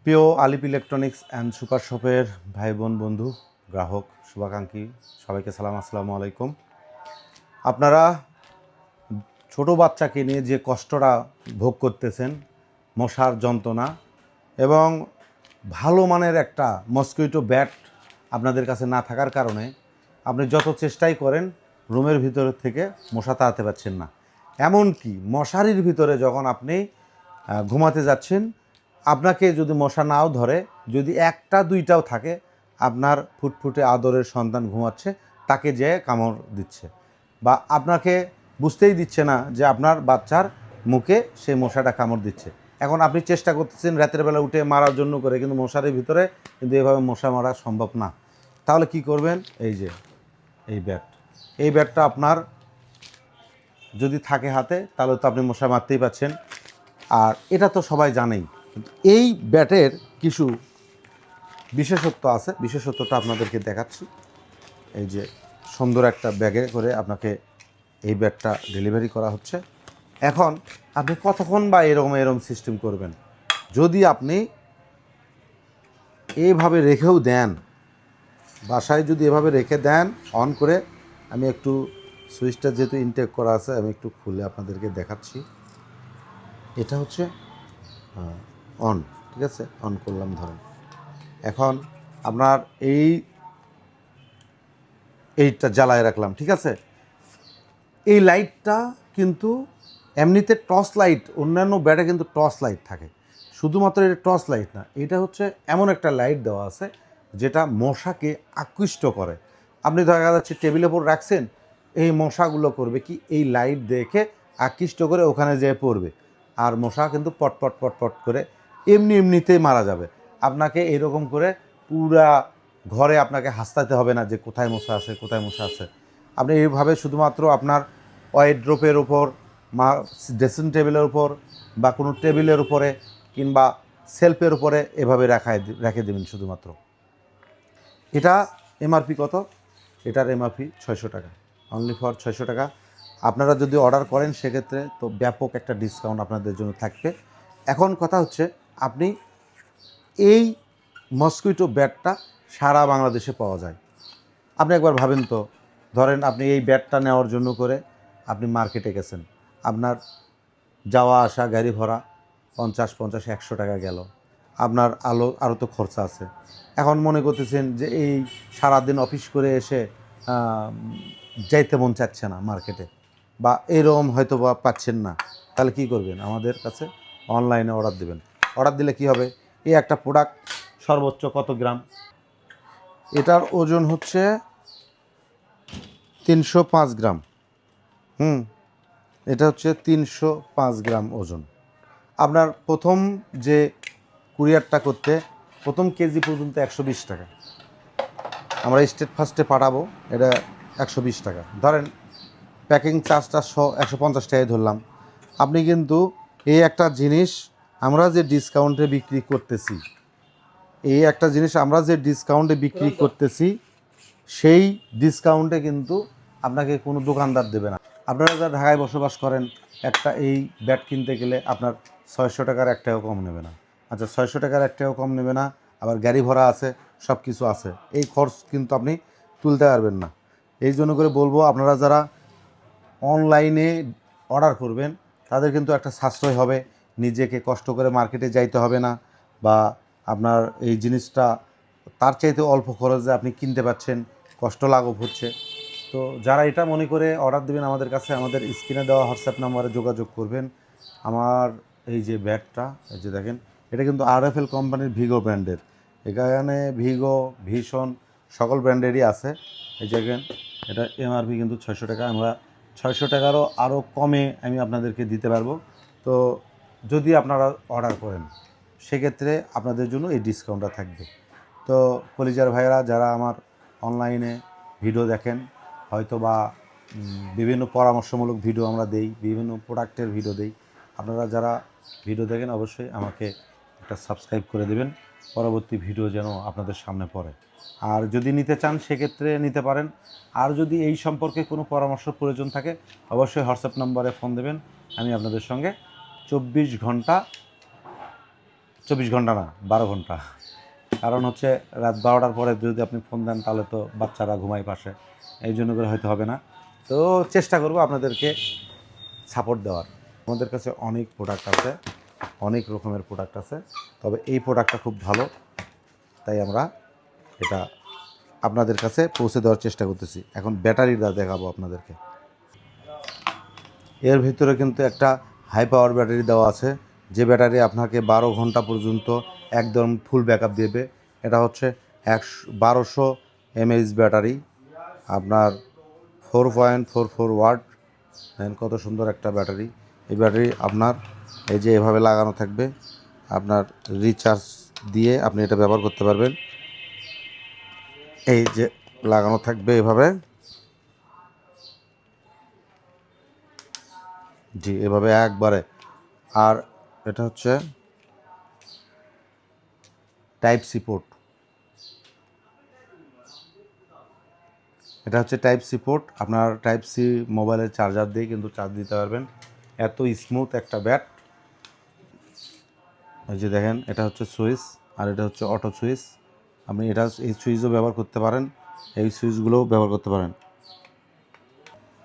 প্রিয় আলিপ electronics and super শপের ভাই বোন বন্ধু গ্রাহক শুভাকাঙ্ক্ষী সবাইকে সালাম, আসসালামু আলাইকুম। আপনারা ছোট বাচ্চাকে নিয়ে যে কষ্টটা ভোগ করতেছেন, মশার যন্ত্রণা এবং ভালো মানের একটা মসকুইটো ব্যাট আপনাদের কাছে না থাকার কারণে আপনি যত চেষ্টাই করেন রুমের ভিতর থেকে মশা তাড়াতে পারছেন না। এমনকি মশারির ভিতরে যখন আপনি ঘুমাতে যাচ্ছেন, আপনাকে যদি মশা নাও ধরে, যদি একটা দুইটাও থাকে, আপনার ফুটফুটে আদরের সন্তান ঘুমাচ্ছে, তাকে যেয়ে কামড় দিচ্ছে বা আপনাকে বুঝতেই দিচ্ছে না যে আপনার বাচ্চার মুখে সেই মশাটা কামড় দিচ্ছে। এখন আপনি চেষ্টা করতেছেন রাতের বেলা উঠে মারার জন্য করে, কিন্তু মশারির ভিতরে কিন্তু এভাবে মশা মারা সম্ভব না। তাহলে কি করবেন? এই যে এই ব্যাটটা আপনার যদি থাকে হাতে, তাহলে তো আপনি মশা মারতেই পারছেন। আর এটা তো সবাই জানেই, কিন্তু এই ব্যাটের কিছু বিশেষত্ব আছে। বিশেষত্বটা আপনাদেরকে দেখাচ্ছি। এই যে সুন্দর একটা ব্যাগে করে আপনাকে এই ব্যাটটা ডেলিভারি করা হচ্ছে। এখন আপনি কতক্ষণ বা এরকম সিস্টেম করবেন? যদি আপনি এইভাবে রেখেও দেন, বাসায় যদি এভাবে রেখে দেন অন করে, আমি একটু সুইচটা যেহেতু ইনটেক করা আছে, আমি একটু খুলে আপনাদেরকে দেখাচ্ছি। এটা হচ্ছে অন, ঠিক আছে? অন করলাম, ধরেন। এখন আপনার এইটা জ্বালায় রাখলাম, ঠিক আছে? এই লাইটটা কিন্তু এমনিতে টর্চ লাইট, অন্যান্য ব্যাটে কিন্তু টর্চ লাইট থাকে, শুধুমাত্র এটা টর্চ লাইট না, এটা হচ্ছে এমন একটা লাইট দেওয়া আছে যেটা মশাকে আকৃষ্ট করে। আপনি দেখা যাচ্ছে টেবিলের উপর রাখছেন, এই মশাগুলো করবে কি, এই লাইট দেখে আকৃষ্ট করে ওখানে যেয়ে পড়বে, আর মশা কিন্তু পটপট পটপট করে এমনিতেই মারা যাবে। আপনাকে এরকম করে পুরা ঘরে আপনাকে হাসতাতে হবে না যে কোথায় মশা আছে, কোথায় মশা আছে। আপনি এইভাবে শুধুমাত্র আপনার ওয়ারড্রোবের উপর, ড্রেসিং টেবিলের উপর বা কোনো টেবিলের উপরে কিংবা সেলফের উপরে এভাবে রেখে দেবেন শুধুমাত্র। এটা এমআরপি কত? এটার এমআরপি 600 টাকা, অনলি ফর 600 টাকা। আপনারা যদি অর্ডার করেন সেক্ষেত্রে তো ব্যাপক একটা ডিসকাউন্ট আপনাদের জন্য থাকবে। এখন কথা হচ্ছে, আপনি এই মসকুইটো ব্যাটটা সারা বাংলাদেশে পাওয়া যায়। আপনি একবার ভাবেন তো, ধরেন আপনি এই ব্যাটটা নেওয়ার জন্য করে আপনি মার্কেটে গেছেন, আপনার যাওয়া আসা গাড়ি ভাড়া 50-100 টাকা গেল, আপনার আরও তো খরচা আছে। এখন মনে করতেছেন যে এই সারাদিন অফিস করে এসে যাইতে মন চাচ্ছে না মার্কেটে, বা এরকম হয়তো বা পাচ্ছেন না, তাহলে কি করবেন? আমাদের কাছে অনলাইনে অর্ডার দেবেন। অর্ডার দিলে কি হবে? এই একটা প্রোডাক্ট সর্বোচ্চ কত গ্রাম? এটার ওজন হচ্ছে 305 গ্রাম। এটা হচ্ছে 305 গ্রাম ওজন। আপনার প্রথম যে কুরিয়ারটা করতে প্রথম কেজি পর্যন্ত 120 টাকা, আমরা স্টেট ফার্স্টে পাঠাবো, এটা 120 টাকা ধরেন। প্যাকিং চার্জটা 150 টাকায় ধরলাম। আপনি কিন্তু এই একটা জিনিস আমরা যে ডিসকাউন্টে বিক্রি করতেছি, সেই ডিসকাউন্টে কিন্তু আপনাকে কোনো দোকানদার দেবে না। আপনারা যারা ঢাকায় বসবাস করেন, একটা এই ব্যাট কিনতে গেলে আপনার 600 টাকার এক টাকাও কম নেবে না। আচ্ছা, 600 টাকার এক টাকাও কম নেবে না, আবার গাড়ি ভাড়া আছে, সব কিছু আছে, এই খরচ কিন্তু আপনি তুলতে পারবেন না। এই জন্য করে বলবো, আপনারা যারা অনলাইনে অর্ডার করবেন তাদের কিন্তু একটা সাশ্রয় হবে, নিজেকে কষ্ট করে মার্কেটে যাইতে হবে না, বা আপনার এই জিনিসটা তার চাইতে অল্প খরচে আপনি কিনতে পাচ্ছেন, কষ্ট লাঘব হচ্ছে। তো যারা এটা মনে করে অর্ডার দেবেন আমাদের কাছে, আমাদের স্ক্রিনে দেওয়া হোয়াটসঅ্যাপ নাম্বারে যোগাযোগ করবেন। আমার এই যে ব্যাগটা, এই যে দেখেন, এটা কিন্তু আরএফএল কোম্পানির ভিগো ব্র্যান্ডের। এখানে ভিগো, ভিশন সকল ব্র্যান্ডেরই আছে। এই যে দেখেন, এটা এমআরপি কিন্তু 600 টাকা। আমরা 600 টাকারও আরও কমে আমি আপনাদেরকে দিতে পারবো। তো যদি আপনারা অর্ডার করেন সেক্ষেত্রে আপনাদের জন্য এই ডিসকাউন্টটা থাকবে। তো কলিজার ভাইয়েরা, যারা আমার অনলাইনে ভিডিও দেখেন, হয়তো বা বিভিন্ন পরামর্শমূলক ভিডিও আমরা দেই, বিভিন্ন প্রোডাক্টের ভিডিও দেই, আপনারা যারা ভিডিও দেখেন অবশ্যই আমাকে একটা সাবস্ক্রাইব করে দেবেন, পরবর্তী ভিডিও যেন আপনাদের সামনে পড়ে। আর যদি নিতে চান সেক্ষেত্রে নিতে পারেন। আর যদি এই সম্পর্কে কোনো পরামর্শ প্রয়োজন থাকে, অবশ্যই হোয়াটসঅ্যাপ নম্বরে ফোন দেবেন। আমি আপনাদের সঙ্গে 24 ঘন্টা ঘন্টা না, 12 ঘন্টা। কারণ হচ্ছে রাত 12টার পরে যদি আপনি ফোন দেন তাহলে তো বাচ্চারা ঘুমায় পাশে, এই জন্য করে হয়তো হবে না। তো চেষ্টা করব আপনাদেরকে সাপোর্ট দেওয়ার। আমাদের কাছে অনেক প্রোডাক্ট আছে, অনেক রকমের প্রোডাক্ট আছে, তবে এই প্রোডাক্টটা খুব ভালো, তাই আমরা এটা আপনাদের কাছে পৌঁছে দেওয়ার চেষ্টা করতেছি। এখন ব্যাটারিটা দেখাবো আপনাদেরকে। এর ভিতরে কিন্তু একটা হাই পাওয়ার ব্যাটারি দেওয়া আছে, যে ব্যাটারি আপনাকে 12 ঘন্টা পর্যন্ত একদম ফুল ব্যাকআপ দেবে। এটা হচ্ছে 1200 mAh ব্যাটারি, আপনার 4.44 ওয়াট। দেখেন কত সুন্দর একটা ব্যাটারি। এই ব্যাটারি আপনার এই যে এভাবে লাগানো থাকবে, আপনার রিচার্জ দিয়ে আপনি এটা ব্যবহার করতে পারবেন। এই যে লাগানো থাকবে এভাবে, জি এভাবে একবারে। আর এটা হচ্ছে টাইপ সি পোর্ট, এটা হচ্ছে টাইপ সি পোর্ট। আপনার টাইপ সি মোবাইলের চার্জার দিয়ে কিন্তু চার্জ দিতে পারবেন। এত স্মুথ একটা ব্যাট। এই যে দেখেন, এটা হচ্ছে সুইচ আর এটা হচ্ছে অটো সুইচ। আপনি এটা এই সুইচও ব্যবহার করতে পারেন, এই সুইচগুলোও ব্যবহার করতে পারেন।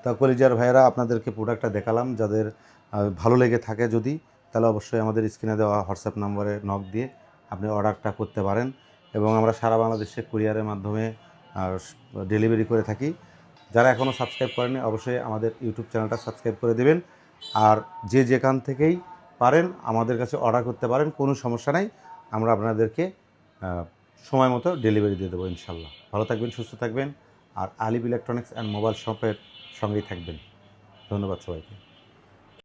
তা কলিজার ভাইয়েরা, আপনাদেরকে প্রোডাক্টটা দেখালাম। যাদের ভালো লেগে থাকে যদি, তাহলে অবশ্যই আমাদের স্ক্রিনে দেওয়া হোয়াটসঅ্যাপ নম্বরে নক দিয়ে আপনি অর্ডারটা করতে পারেন। এবং আমরা সারা বাংলাদেশে কুরিয়ারের মাধ্যমে ডেলিভারি করে থাকি। যারা এখনও সাবস্ক্রাইব করেনি অবশ্যই আমাদের ইউটিউব চ্যানেলটা সাবস্ক্রাইব করে দেবেন। আর যে যেখান থেকেই পারেন আমাদের কাছে অর্ডার করতে পারেন, কোনো সমস্যা নাই। আমরা আপনাদেরকে সময় মতো ডেলিভারি দিয়ে দেবো ইনশাল্লাহ। ভালো থাকবেন, সুস্থ থাকবেন, আর আলিফ ইলেকট্রনিক্স অ্যান্ড মোবাইল শপের সঙ্গেই থাকবেন। ধন্যবাদ সবাইকে।